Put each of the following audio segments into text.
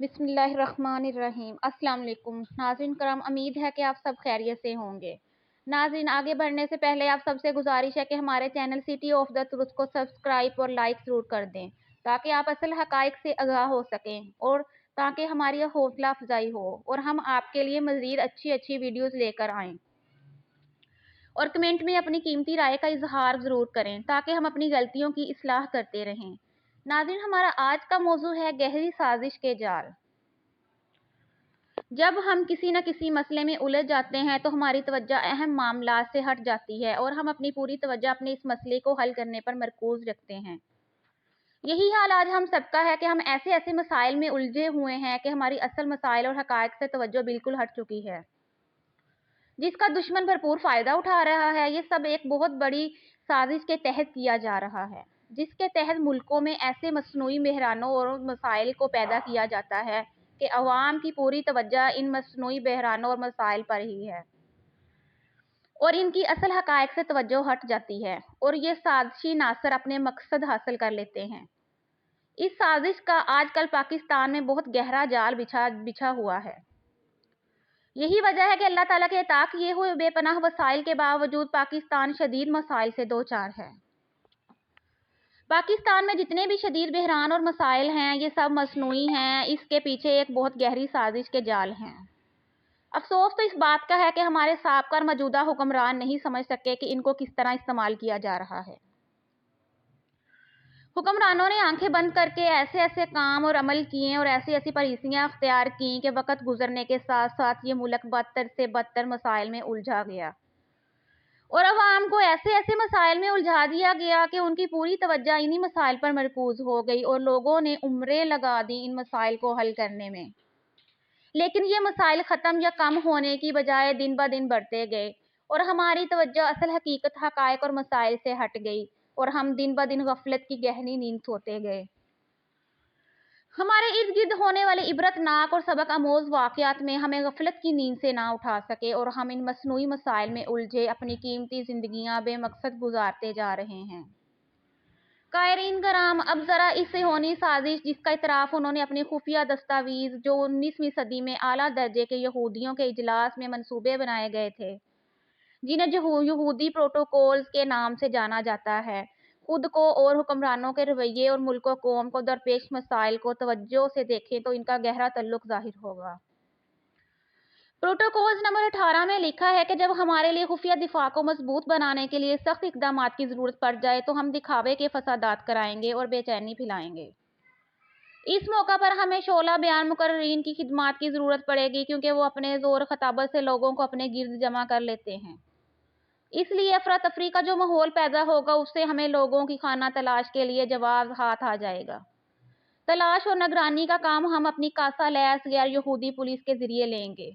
بسم اللہ الرحمن الرحیم۔ السلام علیکم ناظرین کرام، امید ہے کہ آپ سب خیریت سے ہوں گے۔ ناظرین، آگے بڑھنے سے پہلے آپ سب سے گزارش ہے کہ ہمارے channel city of the truth کو سبسکرائب اور لائک ضرور کر دیں تاکہ آپ اصل حقائق سے آگاہ ہو سکیں اور تاکہ ہماری حوصلہ افزائی ہو اور ہم آپ کے لیے مزید اچھی ویڈیوز لے کر آئیں۔ اور کمنٹ میں اپنی قیمتی رائے کا اظہار ضرور کریں تاکہ ہم اپنی غلطیوں کی اصلاح کرتے رہیں۔ ناظرین، ہمارا آج کا موضوع ہے گہری سازش کے جال۔ جب ہم کسی نہ کسی مسئلے میں الجھ جاتے ہیں تو ہماری توجہ اہم معاملات سے ہٹ جاتی ہے اور ہم اپنی پوری توجہ اپنے اس مسئلے کو حل کرنے پر مرکوز رکھتے ہیں۔ یہی حال آج ہم سب کا ہے کہ ہم ایسے مسائل میں الجھے ہوئے ہیں کہ ہماری اصل مسائل اور حقائق سے توجہ بالکل ہٹ چکی ہے، جس کا دشمن بھرپور فائدہ اٹھا رہا ہے۔ یہ سب ایک بہت بڑی سازش کے تحت کیا جا رہا ہے، جس کے تحت ملکوں میں ایسے مصنوعی بحرانوں اور مسائل کو پیدا کیا جاتا ہے کہ عوام کی پوری توجہ ان مصنوعی بحرانوں اور مسائل پر ہی ہے اور ان کی اصل حقائق سے توجہ ہٹ جاتی ہے، اور یہ سازشی عناصر اپنے مقصد حاصل کر لیتے ہیں۔ اس سازش کا آج کل پاکستان میں بہت گہرا جال بچھا ہوا ہے۔ یہی وجہ ہے کہ اللہ تعالیٰ کے عطا کیے ہوئے بے پناہ وسائل کے باوجود پاکستان شدید مسائل سے دوچار ہے۔ پاکستان میں جتنے بھی شدید بحران اور مسائل ہیں، یہ سب مصنوعی ہیں، اس کے پیچھے ایک بہت گہری سازش کے جال ہیں۔ افسوس تو اس بات کا ہے کہ ہمارے سابقہ اور موجودہ حکمران نہیں سمجھ سکے کہ ان کو کس طرح استعمال کیا جا رہا ہے۔ حکمرانوں نے آنکھیں بند کر کے ایسے کام اور عمل کیے اور ایسی پالیسیاں اختیار کی کہ وقت گزرنے کے ساتھ ساتھ یہ ملک بدتر سے بدتر مسائل میں الجھا گیا اور عوام کو ایسے مسائل میں الجھا دیا گیا کہ ان کی پوری توجہ انہی مسائل پر مرکوز ہو گئی اور لوگوں نے عمریں لگا دی ان مسائل کو حل کرنے میں، لیکن یہ مسائل ختم یا کم ہونے کی بجائے دن بہ دن بڑھتے گئے اور ہماری توجہ اصل حقیقت، حقائق اور مسائل سے ہٹ گئی اور ہم دن بہ دن غفلت کی گہری نیند سوتے گئے۔ ہمارے ارد گرد ہونے والے عبرت ناک اور سبق آموز واقعات میں ہمیں غفلت کی نیند سے نہ اٹھا سکے اور ہم ان مصنوعی مسائل میں الجھے اپنی قیمتی زندگیاں بے مقصد گزارتے جا رہے ہیں۔ قائرین کرام، اب ذرا اس صہیونی سازش جس کا اعتراف انہوں نے اپنی خفیہ دستاویز جو 19ویں صدی میں اعلیٰ درجے کے یہودیوں کے اجلاس میں منصوبے بنائے گئے تھے، جنہیں یہودی پروٹوکولز کے نام سے جانا جاتا ہے، خود کو اور حکمرانوں کے رویے اور ملک و قوم کو درپیش مسائل کو توجہ سے دیکھیں تو ان کا گہرا تعلق ظاہر ہوگا۔ پروٹوکول نمبر 18 میں لکھا ہے کہ جب ہمارے لیے خفیہ دفاع کو مضبوط بنانے کے لیے سخت اقدامات کی ضرورت پڑ جائے تو ہم دکھاوے کے فسادات کرائیں گے اور بے چینی پھیلائیں گے۔ اس موقع پر ہمیں شعلہ بیان مقررین کی خدمات کی ضرورت پڑے گی، کیونکہ وہ اپنے زور خطابت سے لوگوں کو اپنے گرد جمع کر لیتے ہیں۔ اس لیے افراتفری کا جو ماحول پیدا ہوگا، اس سے ہمیں لوگوں کی خانہ تلاش کے لیے جواز ہاتھ آ جائے گا۔ تلاش اور نگرانی کا کام ہم اپنی کاسا لیس غیر یہودی پولیس کے ذریعے لیں گے۔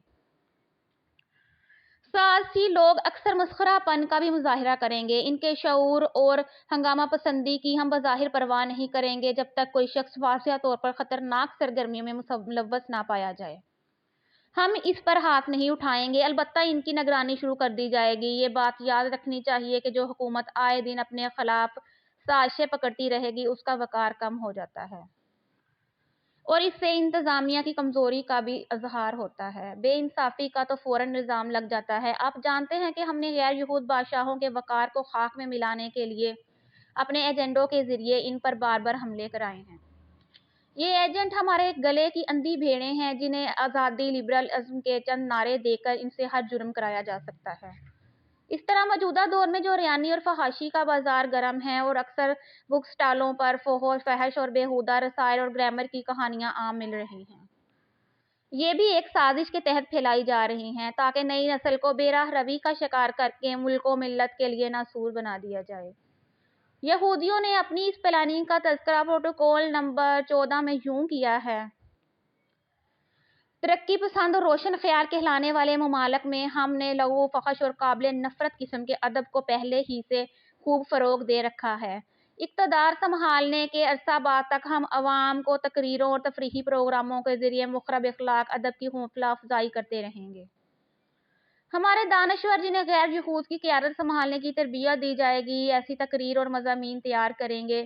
سیاسی لوگ اکثر مسخرہ پن کا بھی مظاہرہ کریں گے۔ ان کے شعور اور ہنگامہ پسندی کی ہم بظاہر پرواہ نہیں کریں گے جب تک کوئی شخص واضح طور پر خطرناک سرگرمیوں میں ملوث نہ پایا جائے۔ ہم اس پر ہاتھ نہیں اٹھائیں گے، البتہ ان کی نگرانی شروع کر دی جائے گی۔ یہ بات یاد رکھنی چاہیے کہ جو حکومت آئے دن اپنے خلاف سازشیں پکڑتی رہے گی، اس کا وقار کم ہو جاتا ہے اور اس سے انتظامیہ کی کمزوری کا بھی اظہار ہوتا ہے۔ بے انصافی کا تو فوراً الزام لگ جاتا ہے۔ آپ جانتے ہیں کہ ہم نے غیر یہود بادشاہوں کے وقار کو خاک میں ملانے کے لیے اپنے ایجنڈوں کے ذریعے ان پر بار حملے کرائے ہیں۔ یہ ایجنٹ ہمارے گلے کی اندھی بھیڑیں ہیں جنہیں آزادی، لبرل ازم کے چند نعرے دے کر ان سے ہر جرم کرایا جا سکتا ہے۔ اس طرح موجودہ دور میں جو ریانی اور فحاشی کا بازار گرم ہے اور اکثر بک سٹالوں پر فحش اور بیہودہ رسائل اور گرامر کی کہانیاں عام مل رہی ہیں، یہ بھی ایک سازش کے تحت پھیلائی جا رہی ہیں تاکہ نئی نسل کو بے راہ روی کا شکار کر کے ملک و ملت کے لیے ناسور بنا دیا جائے۔ یہودیوں نے اپنی اس پلاننگ کا تذکرہ پروٹوکول نمبر 14 میں یوں کیا ہے: ترقی پسند اور روشن خیال کہلانے والے ممالک میں ہم نے لغو، فحش اور قابل نفرت قسم کے ادب کو پہلے ہی سے خوب فروغ دے رکھا ہے۔ اقتدار سنبھالنے کے عرصہ بعد تک ہم عوام کو تقریروں اور تفریحی پروگراموں کے ذریعے مخرب اخلاق ادب کی حوصلہ افزائی کرتے رہیں گے۔ ہمارے دانشور جنہیں غیر یہود کی قیادت سنبھالنے کی تربیت دی جائے گی، ایسی تقریر اور مضامین تیار کریں گے